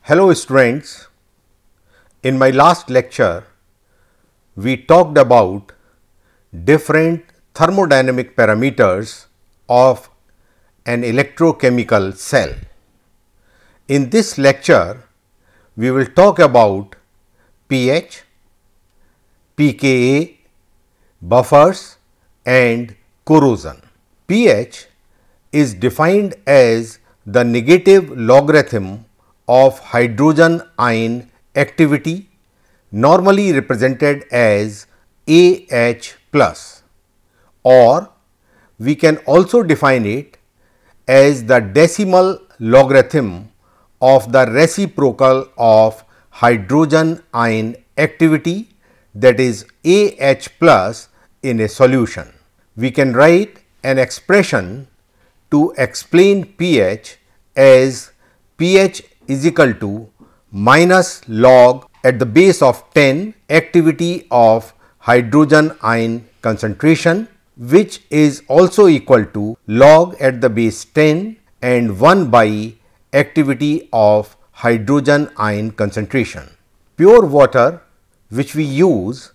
Hello students, in my last lecture we talked about different thermodynamic parameters of an electrochemical cell. In this lecture we will talk about pH, pKa, buffers and corrosion. pH is defined as the negative logarithm of hydrogen ion activity, normally represented as AH plus, or we can also define it as the decimal logarithm of the reciprocal of hydrogen ion activity, that is AH plus in a solution. We can write an expression to explain pH as pH is equal to minus log at the base of 10 activity of hydrogen ion concentration, which is also equal to log at the base 10 and 1 by activity of hydrogen ion concentration. Pure water which we use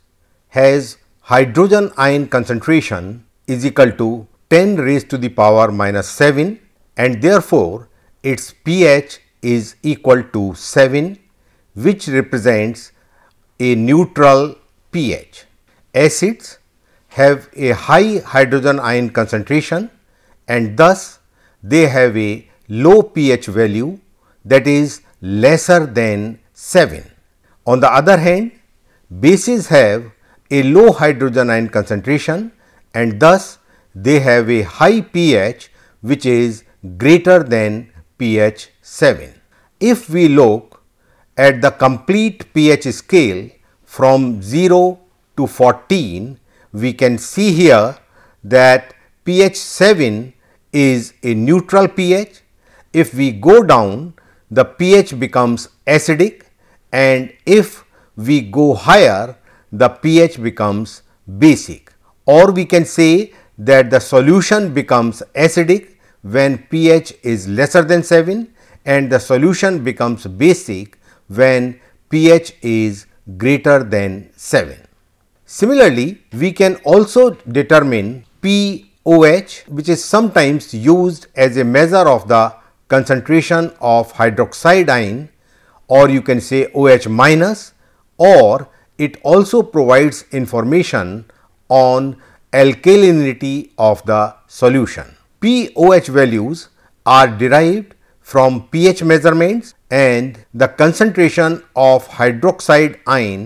has hydrogen ion concentration is equal to 10 raised to the power minus 7, and therefore its pH is equal to 7, which represents a neutral pH. Acids have a high hydrogen ion concentration and thus they have a low pH value, that is lesser than 7. On the other hand, bases have a low hydrogen ion concentration and thus they have a high pH which is greater than pH 7. If we look at the complete pH scale from 0 to 14, we can see here that pH 7 is a neutral pH. If we go down, the pH becomes acidic, and if we go higher, the pH becomes basic, or we can say that the solution becomes acidic when pH is lesser than 7 and the solution becomes basic when pH is greater than 7. Similarly, we can also determine pOH, which is sometimes used as a measure of the concentration of hydroxide ion, or you can say OH minus, or it also provides information on alkalinity of the solution. pOH values are derived from pH measurements, and the concentration of hydroxide ion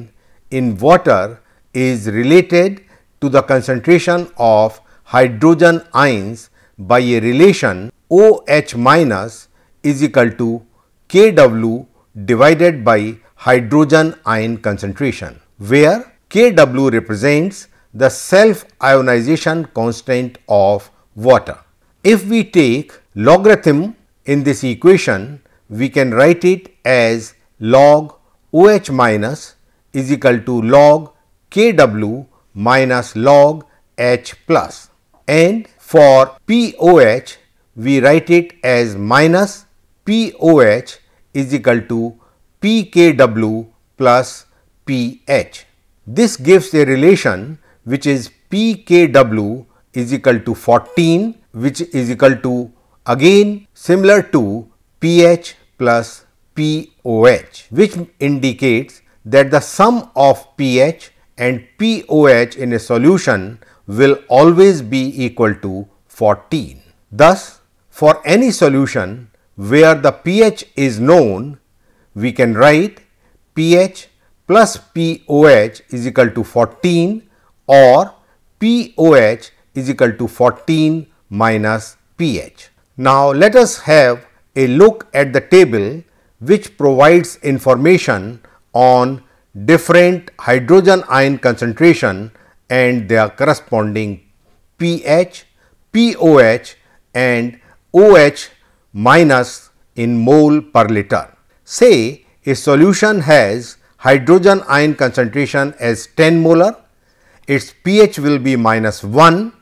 in water is related to the concentration of hydrogen ions by a relation OH minus is equal to Kw divided by hydrogen ion concentration, where Kw represents the self ionization constant of water. If we take logarithm in this equation, we can write it as log OH minus is equal to log Kw minus log H plus, and for pOH we write it as minus pOH is equal to pKw plus pH. This gives a relation which is pKw is equal to 14, which is equal to again similar to pH plus pOH, which indicates that the sum of pH and pOH in a solution will always be equal to 14. Thus, for any solution where the pH is known, we can write pH plus pOH is equal to 14, or pOH is equal to 14 minus pH. Now, let us have a look at the table which provides information on different hydrogen ion concentration and their corresponding pH, pOH and OH minus in mole per liter. Say a solution has hydrogen ion concentration as 10 molar, its pH will be minus 1,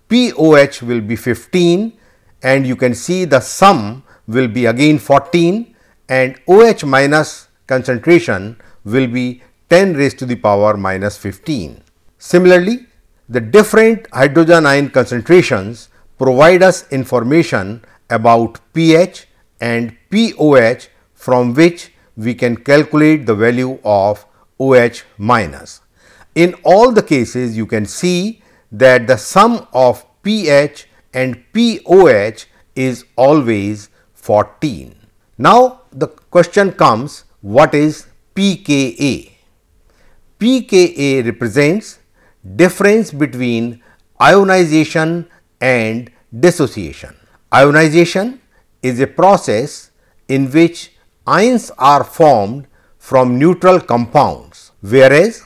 pOH will be 15, and you can see the sum will be again 14, and OH minus concentration will be 10 raised to the power minus 15. Similarly, the different hydrogen ion concentrations provide us information about pH and pOH, from which we can calculate the value of OH minus. In all the cases, you can see that the sum of pH and pOH is always 14. Now, the question comes, what is pKa? pKa represents difference between ionization and dissociation. Ionization is a process in which ions are formed from neutral compounds, whereas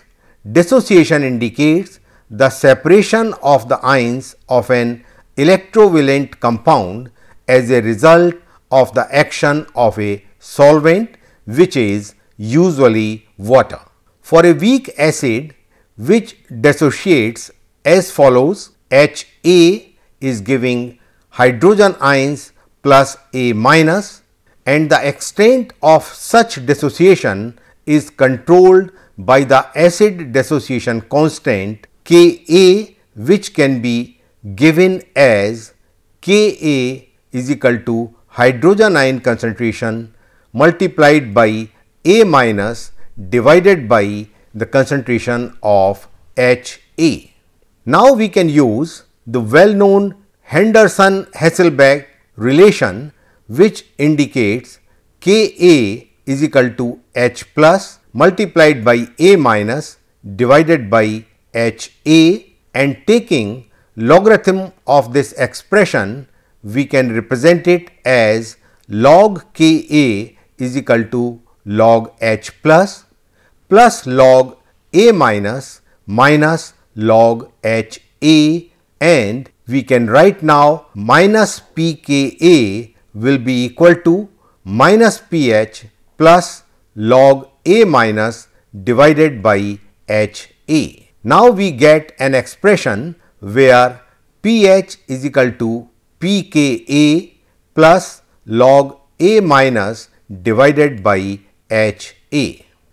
dissociation indicates the separation of the ions of an electrovalent compound as a result of the action of a solvent, which is usually water. For a weak acid which dissociates as follows, Ha is giving hydrogen ions plus A minus, and the extent of such dissociation is controlled by the acid dissociation constant Ka, which can be given as Ka is equal to hydrogen ion concentration multiplied by A minus divided by the concentration of Ha. Now, we can use the well known Henderson-Hasselbalch relation, which indicates Ka is equal to H plus multiplied by A minus divided by Ha, and taking logarithm of this expression, we can represent it as log Ka is equal to log H plus log A minus log Ha, and we can write now minus pKa will be equal to minus pH plus log A minus divided by Ha. Now, we get an expression where pH is equal to pKa plus log A minus divided by Ha.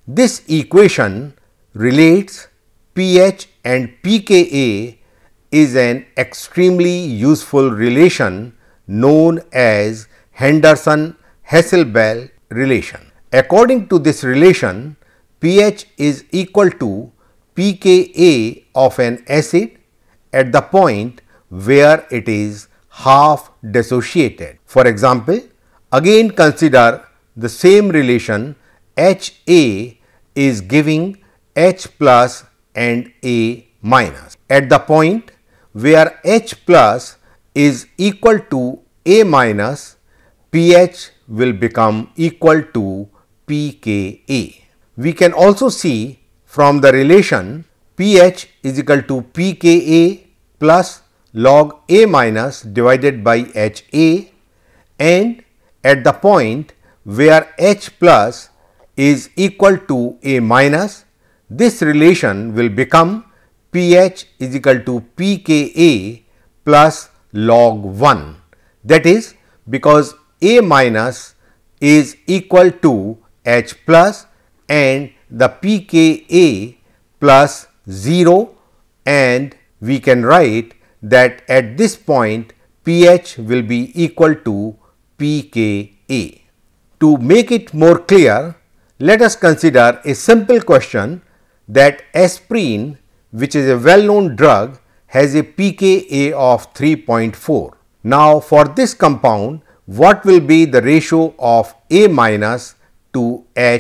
This equation relates pH and pKa is an extremely useful relation known as Henderson-Hasselbalch relation. According to this relation, pH is equal to pKa of an acid at the point where it is half dissociated. For example, again consider the same relation, Ha is giving H plus and A minus. At the point where H plus is equal to A minus, pH will become equal to pKa. We can also see from the relation pH is equal to pKa plus log A minus divided by Ha, and at the point where H plus is equal to A minus, this relation will become pH is equal to pKa plus log 1. That is because A minus is equal to H plus and the pKa plus 0, and we can write that at this point pH will be equal to pKa. To make it more clear, let us consider a simple question that aspirin, which is a well known drug, has a pKa of 3.4. Now, for this compound, what will be the ratio of A minus to Ha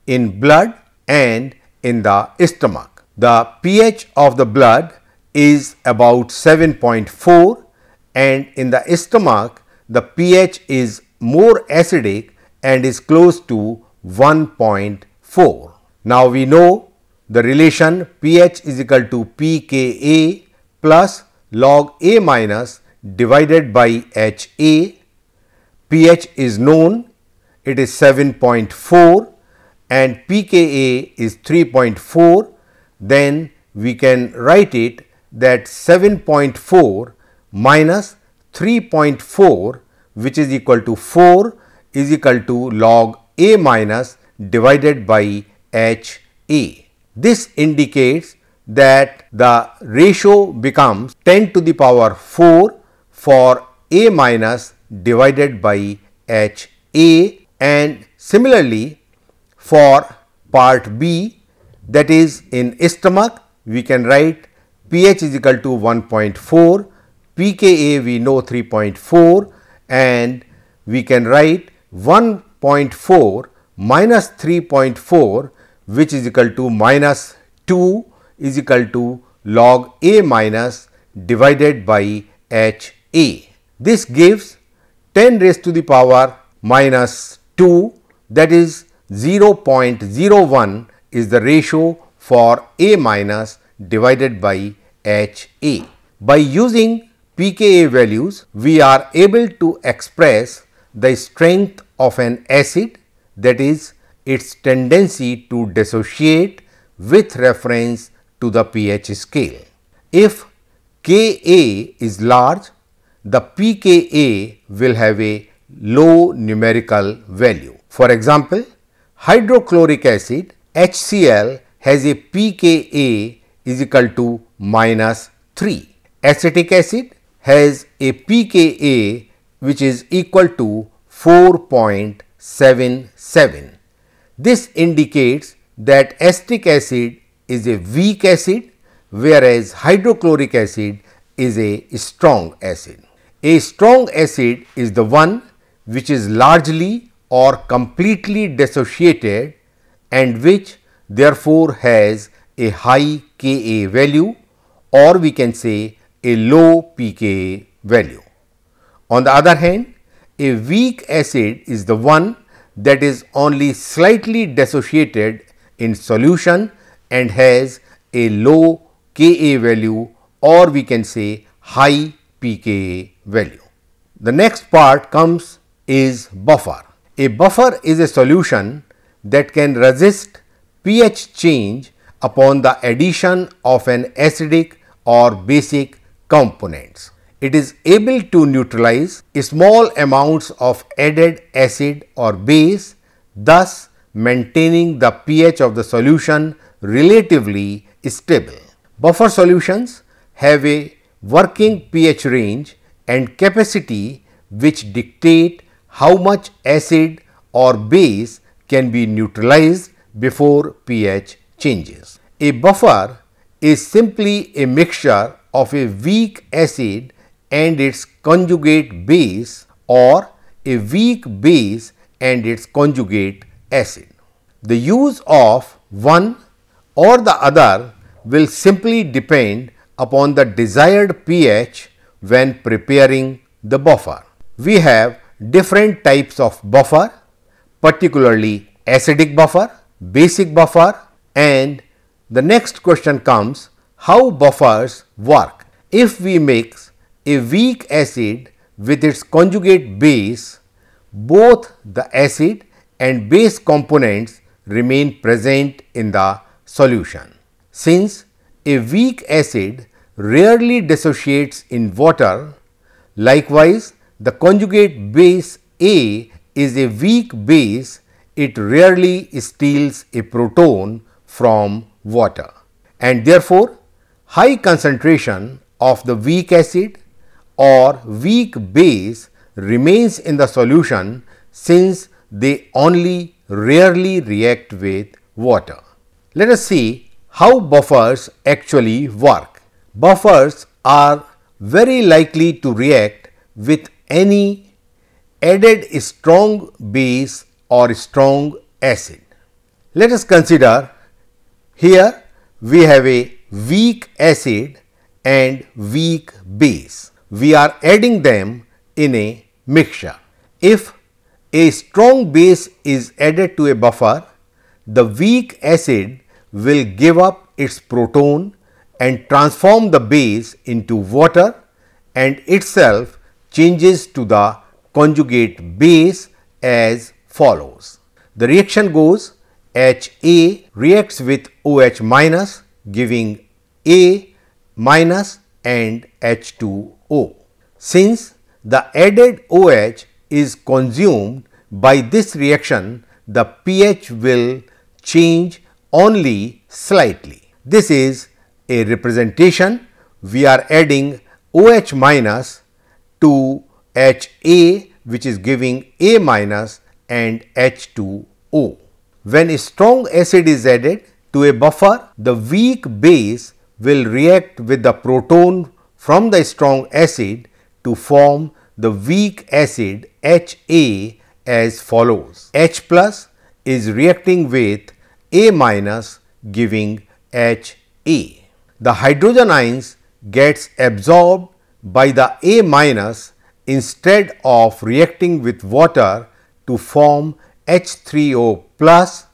in blood and in the stomach? The pH of the blood is about 7.4, and in the stomach the pH is more acidic and is close to 1.4. Now, we know the relation pH is equal to pKa plus log A minus divided by Ha. pH is known, it is 7.4 and pKa is 3.4. Then we can write it that 7.4 minus 3.4, which is equal to 4, is equal to log A minus divided by HA. This indicates that the ratio becomes 10 to the power 4 for A minus divided by HA, and similarly for part B, that is in stomach, we can write pH is equal to 1.4, pKa we know 3.4, and we can write 1.4 minus 3.4, which is equal to minus 2, is equal to log A minus divided by HA. This gives 10 raised to the power minus 2, that is 0.01 is the ratio for A minus divided by HA. By using pKa values, we are able to express the strength of an acid, that is its tendency to dissociate with reference to the pH scale. If Ka is large, the pKa will have a low numerical value. For example, hydrochloric acid HCl has a pKa is equal to minus 3. Acetic acid has a pKa which is equal to 4.77. This indicates that acetic acid is a weak acid, whereas hydrochloric acid is a strong acid. A strong acid is the one which is largely or completely dissociated and which therefore has a high Ka value, or we can say a low pKa value. On the other hand, a weak acid is the one that is only slightly dissociated in solution and has a low Ka value, or we can say high pKa value. The next part comes is buffer. A buffer is a solution that can resist pH change upon the addition of an acidic or basic components. It is able to neutralize small amounts of added acid or base, thus maintaining the pH of the solution relatively stable. Buffer solutions have a working pH range and capacity which dictate how much acid or base can be neutralized before pH changes. A buffer is simply a mixture of a weak acid and its conjugate base, or a weak base and its conjugate acid. The use of one or the other will simply depend upon the desired pH when preparing the buffer. We have different types of buffer, particularly acidic buffer, basic buffer, and the next question comes, how buffers work? If we mix a weak acid with its conjugate base, both the acid and base components remain present in the solution. Since a weak acid rarely dissociates in water, likewise the conjugate base A is a weak base, it rarely steals a proton from water, and therefore high concentration of the weak acid or weak base remains in the solution, since they only rarely react with water. Let us see how buffers actually work. Buffers are very likely to react with any added strong base or strong acid. Let us consider, here we have a weak acid and weak base. We are adding them in a mixture. If a strong base is added to a buffer, the weak acid will give up its proton and transform the base into water, and itself changes to the conjugate base as follows. The reaction goes, Ha reacts with OH minus, giving A minus and H2O. Since the added OH is consumed by this reaction the pH will change only slightly. This is a representation. We are adding OH minus to HA, which is giving A minus and H2O. When a strong acid is added to a buffer, the weak base will react with the proton from the strong acid to form the weak acid HA as follows. H plus is reacting with A minus giving HA. The hydrogen ions gets absorbed by the A minus instead of reacting with water to form H3O plus,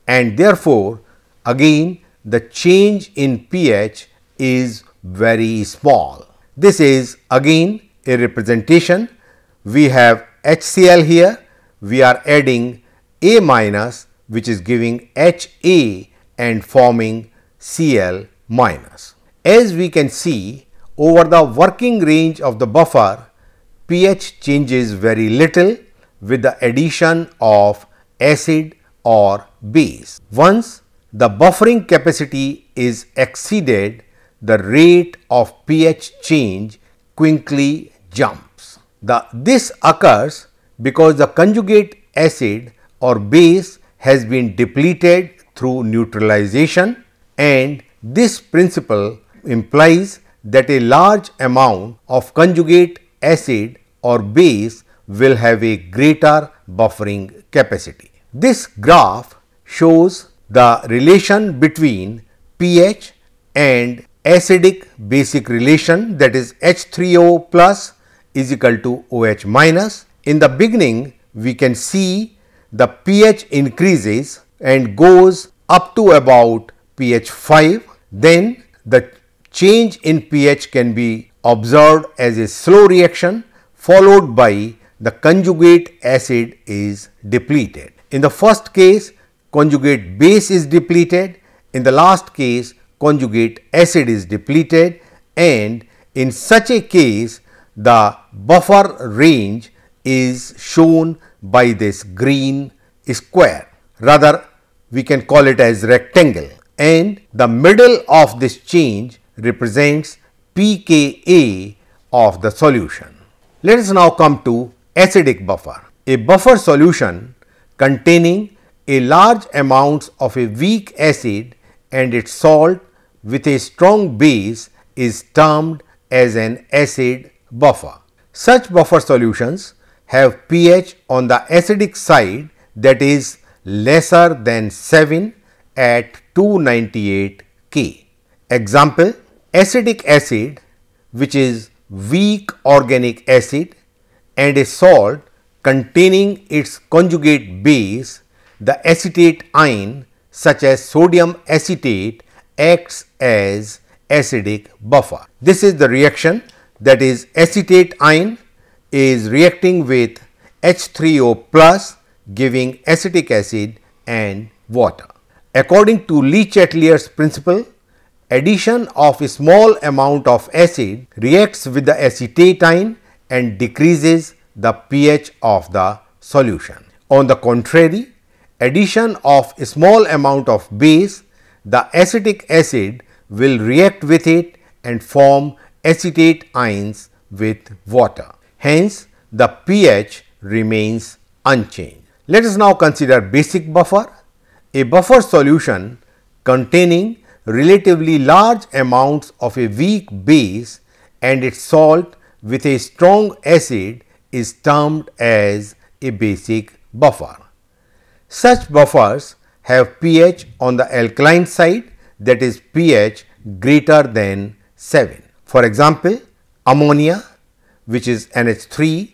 and therefore again the change in pH is very small. This is again a representation. We have HCl here, we are adding A minus, which is giving HA and forming Cl minus. As we can see, over the working range of the buffer, pH changes very little with the addition of acid or base. Once the buffering capacity is exceeded, the rate of pH change quickly jumps. This occurs because the conjugate acid or base has been depleted through neutralization, and this principle implies that a large amount of conjugate acid or base will have a greater buffering capacity. This graph shows the relation between pH and acidic basic relation, that is H3O plus is equal to OH minus. In the beginning, we can see the pH increases and goes up to about pH 5. Then the change in pH can be observed as a slow reaction, followed by the conjugate acid is depleted. In the first case, conjugate base is depleted. In the last case, conjugate acid is depleted, and in such a case the buffer range is shown by this green square. Rather, we can call it as rectangle, and the middle of this change represents pKa of the solution. Let us now come to acidic buffer. A buffer solution containing a large amounts of a weak acid and its salt with a strong base is termed as an acid buffer. Such buffer solutions have pH on the acidic side, that is lesser than 7 at 298 K. Example: acetic acid, which is weak organic acid, and a salt containing its conjugate base, the acetate ion such as sodium acetate, acts as acidic buffer. This is the reaction, that is acetate ion is reacting with H3O plus giving acetic acid and water. According to Le Chatelier's principle, addition of a small amount of acid reacts with the acetate ion and decreases the pH of the solution. On the contrary, addition of a small amount of base, the acetic acid will react with it and form acetate ions with water. Hence, the pH remains unchanged. Let us now consider basic buffer. A buffer solution containing relatively large amounts of a weak base and its salt with a strong acid is termed as a basic buffer. Such buffers have pH on the alkaline side, that is pH greater than 7. For example, ammonia, which is NH3,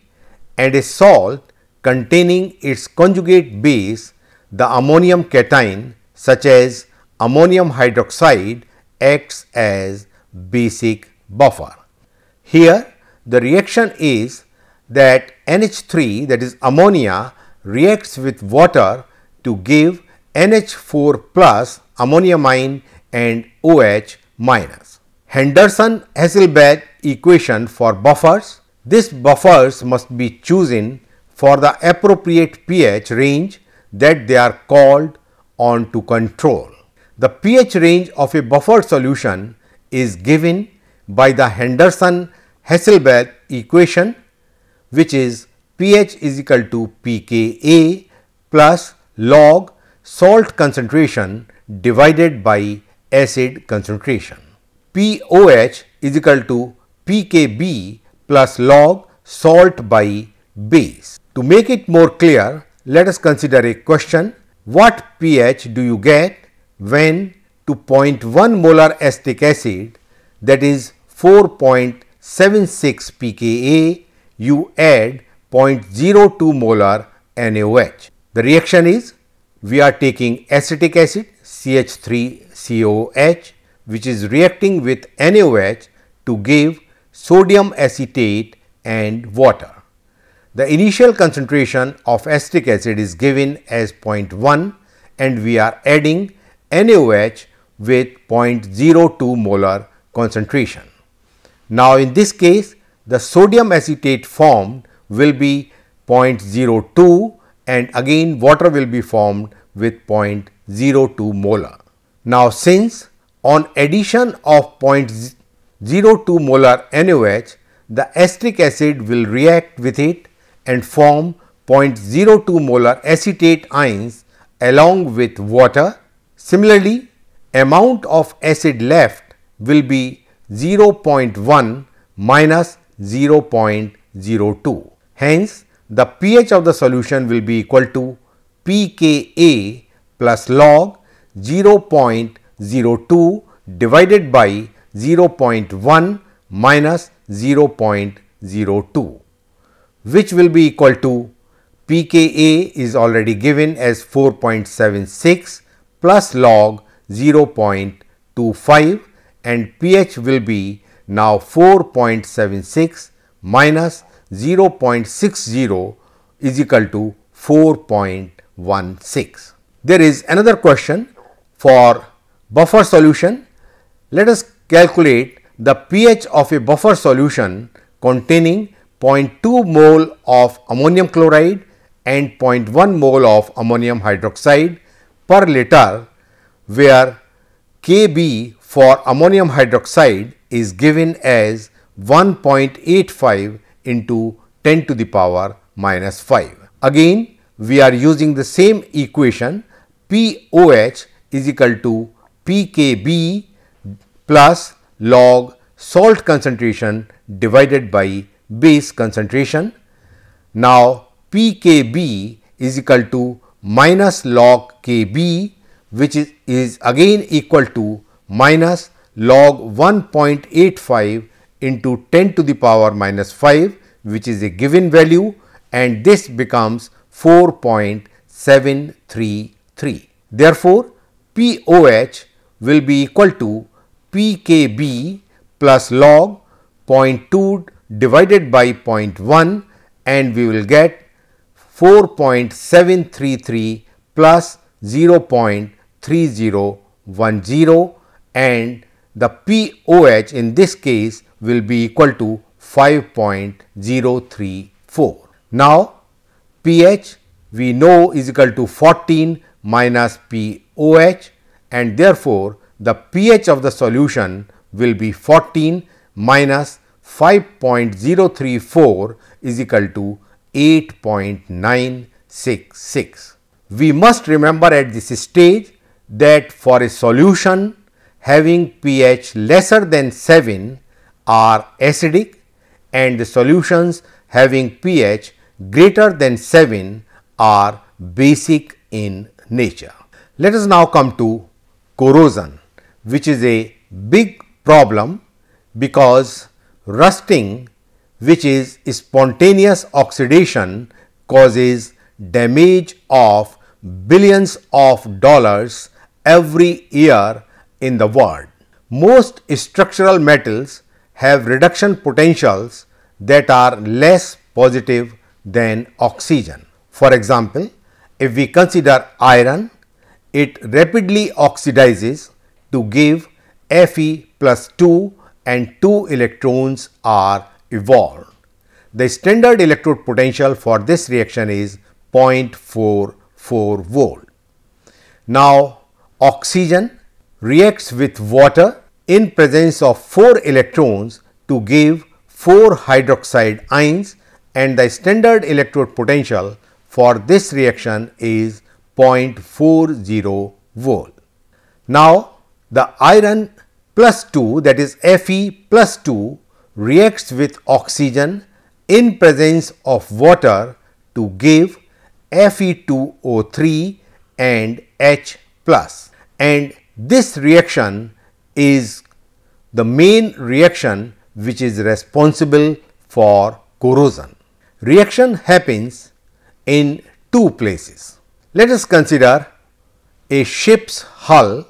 and a salt containing its conjugate base, the ammonium cation such as ammonium hydroxide, acts as basic buffer. Here the reaction is that NH3, that is ammonia, reacts with water to give NH4 plus ammoniamine and OH minus. Henderson-Hasselbalch equation for buffers. These buffers must be chosen for the appropriate pH range that they are called on to control. The pH range of a buffered solution is given by the Henderson-Hasselbalch equation, which is pH is equal to pKa plus log salt concentration divided by acid concentration. pOH is equal to pKb plus log salt by base. To make it more clear, let us consider a question. What pH do you get when to 0.1 molar acetic acid, that is 4.76 pKa, you add 0.02 molar NaOH? The reaction is, we are taking acetic acid CH3COOH, which is reacting with NaOH to give sodium acetate and water. The initial concentration of acetic acid is given as 0.1 and we are adding NaOH with 0.02 molar concentration. Now, in this case, the sodium acetate formed will be 0.02 and again water will be formed with 0.02 molar. Now, since on addition of 0.02 molar NaOH, the acetic acid will react with it and form 0.02 molar acetate ions along with water. Similarly, amount of acid left will be 0.1 minus 0.02. Hence, the pH of the solution will be equal to pKa plus log 0.02 divided by 0.1 minus 0.02, which will be equal to pKa is already given as 4.76 plus log 0.25 and pH will be now 4.76 minus 0.60 is equal to 4.16. There is another question for buffer solution. Let us calculate the pH of a buffer solution containing 0.2 mole of ammonium chloride and 0.1 mole of ammonium hydroxide per liter, where Kb for ammonium hydroxide is given as 1.85 into 10 to the power minus 5. Again, we are using the same equation. pOH is equal to pKb plus log salt concentration divided by base concentration. Now, pKb is equal to minus log Kb, which is again equal to minus log 1.85 into 10 to the power minus 5, which is a given value, and this becomes 4.733. Therefore, pOH will be equal to pKb plus log 0.2 divided by 0.1 and we will get 4.733 plus 0.3010 and the pOH in this case will be equal to 5.034. Now, pH we know is equal to 14 minus pOH and therefore, the pH of the solution will be 14 minus 5.034 is equal to 8.966. We must remember at this stage that for a solution having pH lesser than 7 are acidic and the solutions having pH greater than 7 are basic in nature. Let us now come to corrosion, which is a big problem because rusting, which is spontaneous oxidation, causes damage of billions of dollars every year in the world. Most structural metals have reduction potentials that are less positive than oxygen. For example, if we consider iron, it rapidly oxidizes to give Fe plus 2 and 2 electrons are evolved. the standard electrode potential for this reaction is 0.44 volt. Now, oxygen reacts with water in presence of 4 electrons to give 4 hydroxide ions, and the standard electrode potential for this reaction is 0.40 volt. Now, the iron plus 2, that is Fe plus 2, reacts with oxygen in presence of water to give Fe2O3 and H plus, and this reaction is the main reaction which is responsible for corrosion. Reaction happens in two places. Let us consider a ship's hull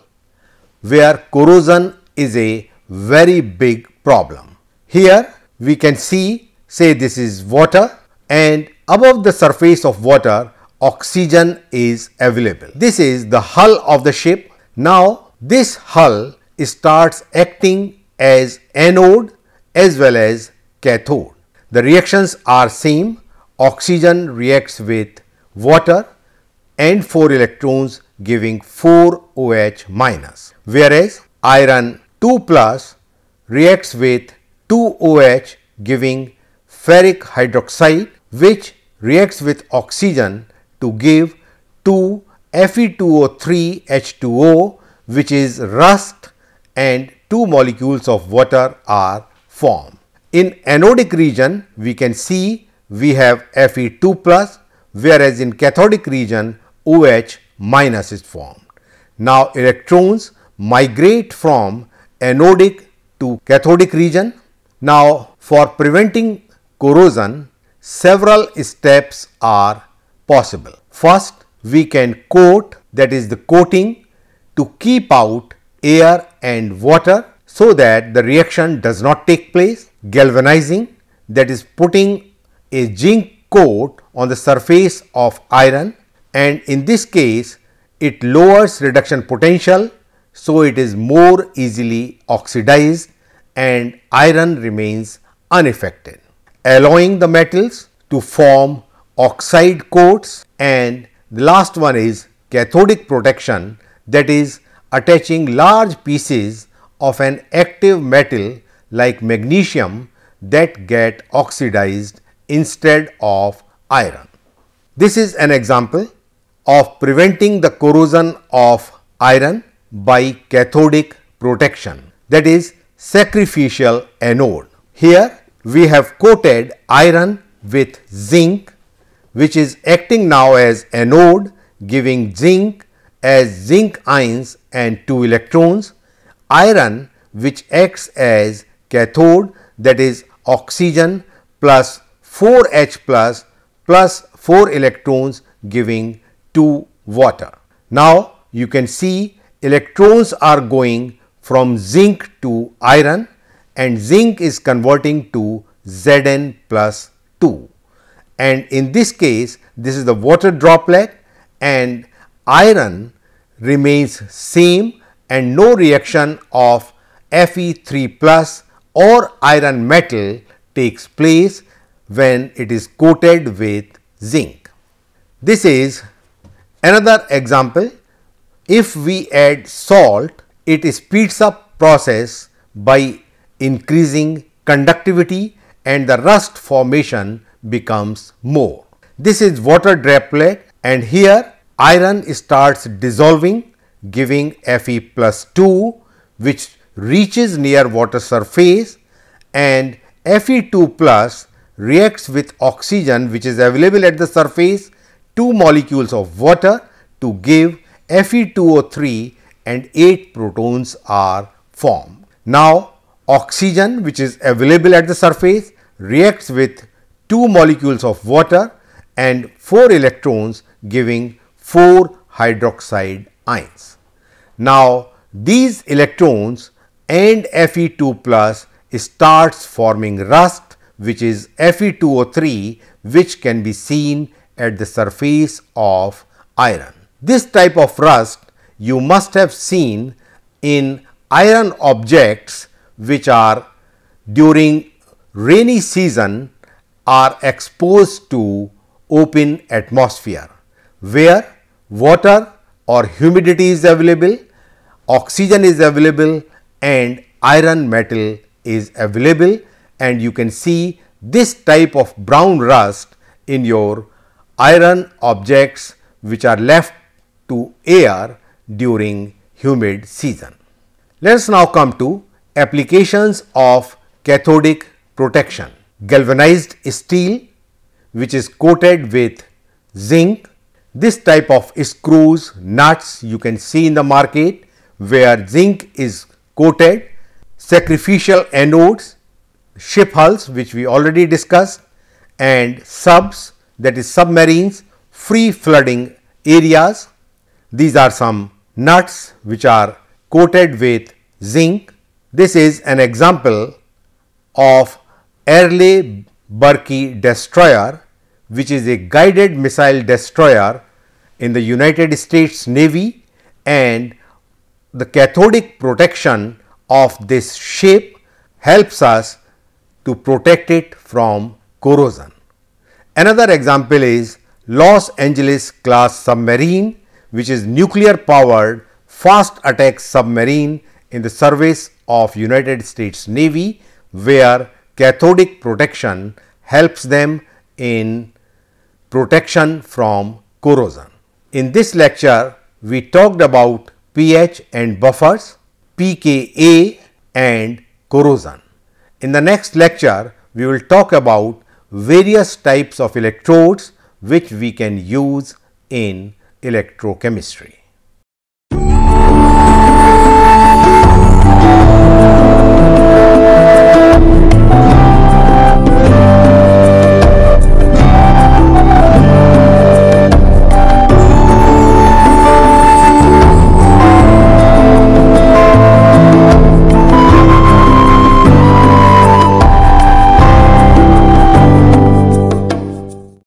where corrosion is a very big problem. Here we can see, say this is water, and above the surface of water oxygen is available. This is the hull of the ship. Now, this hull starts acting as anode as well as cathode. The reactions are same. Oxygen reacts with water and 4 electrons giving 4 OH minus, whereas iron 2 plus reacts with 2 OH giving ferric hydroxide, which reacts with oxygen to give 2 Fe2O3 H2O, which is rust, and 2 molecules of water are formed. In anodic region we can see we have Fe2 plus, whereas in cathodic region OH minus is formed. Now, electrons migrate from anodic to cathodic region. Now, for preventing corrosion, several steps are possible. First, we can coat, that is the coating, to keep out air and water so that the reaction does not take place. Galvanizing, that is putting a zinc coat on the surface of iron, and in this case it lowers reduction potential, so it is more easily oxidized and iron remains unaffected. Alloying the metals to form oxide coats, and the last one is cathodic protection, that is attaching large pieces of an active metal like magnesium that get oxidized instead of iron. This is an example of preventing the corrosion of iron by cathodic protection, that is sacrificial anode. Here we have coated iron with zinc, which is acting now as anode, giving zinc as zinc ions and 2 electrons, iron which acts as cathode, that is oxygen plus 4H plus 4 electrons giving 2 water. Now, you can see electrons are going from zinc to iron, and zinc is converting to Zn plus 2, and in this case this is the water droplet, and iron remains same and no reaction of Fe3 plus or iron metal takes place when it is coated with zinc. This is another example. If we add salt, it speeds up process by increasing conductivity and the rust formation becomes more. This is water droplet, and here iron starts dissolving giving Fe plus 2, which reaches near water surface, and Fe2 plus reacts with oxygen which is available at the surface, 2 molecules of water to give Fe2O3, and 8 protons are formed. Now, oxygen which is available at the surface reacts with 2 molecules of water and 4 electrons giving 4 hydroxide ions. Now, these electrons and Fe2 plus starts forming rust, which is Fe2O3, which can be seen at the surface of iron. This type of rust you must have seen in iron objects which are during rainy season are exposed to open atmosphere where water or humidity is available, oxygen is available and iron metal is available, and you can see this type of brown rust in your iron objects which are left to air during humid season. Let us now come to applications of cathodic protection. Galvanized steel which is coated with zinc. This type of screws, nuts you can see in the market where zinc is coated. Sacrificial anodes, ship hulls which we already discussed, and subs, that is submarines, free flooding areas. These are some nuts which are coated with zinc. This is an example of Arleigh-Burke destroyer, which is a guided missile destroyer in the United States Navy, and the cathodic protection of this ship helps us to protect it from corrosion. Another example is Los Angeles class submarine, which is nuclear powered fast attack submarine in the service of United States Navy, where cathodic protection helps them in protection from corrosion. In this lecture, we talked about pH and buffers, pKa and corrosion. In the next lecture, we will talk about various types of electrodes which we can use in electrochemistry.